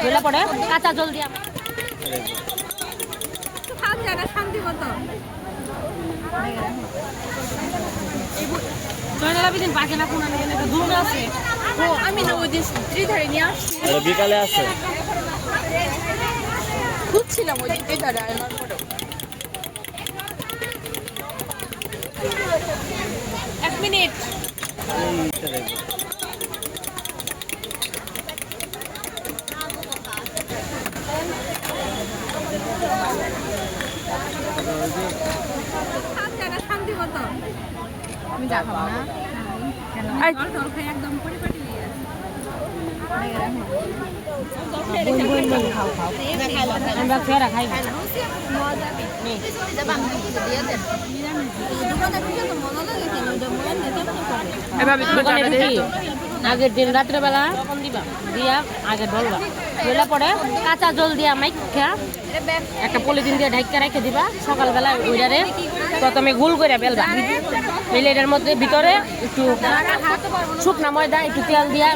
ধুলে পরে কাঁচা জল দিয়া শান্তি মতো দিন বাকি না কোন দূর আছে ও আমি না ওই দিন ত্রিধারে নিয়ে আসছি বিকালে আছে খুঁজছিলাম ওই দিন ত্রিধারে আমার পরে 1 মিনিট শান্তি মতো আমি যাবো না একদম পরিপাটি আমরা ফেরা খাই আগের দিন রাত্রেবেলা দিবা দিয়া আগে ঢলবা ঢেলে পরে কাঁচা জল দিয়া মাইখা একটা পলিথিন দিয়ে ঢাইকা রেখে দিবা সকালবেলা ওইটারে প্রথমে গোল করে বেলবা বেলে এটার মধ্যে ভিতরে একটু শুকনা ময়দা একটু তেল দিয়া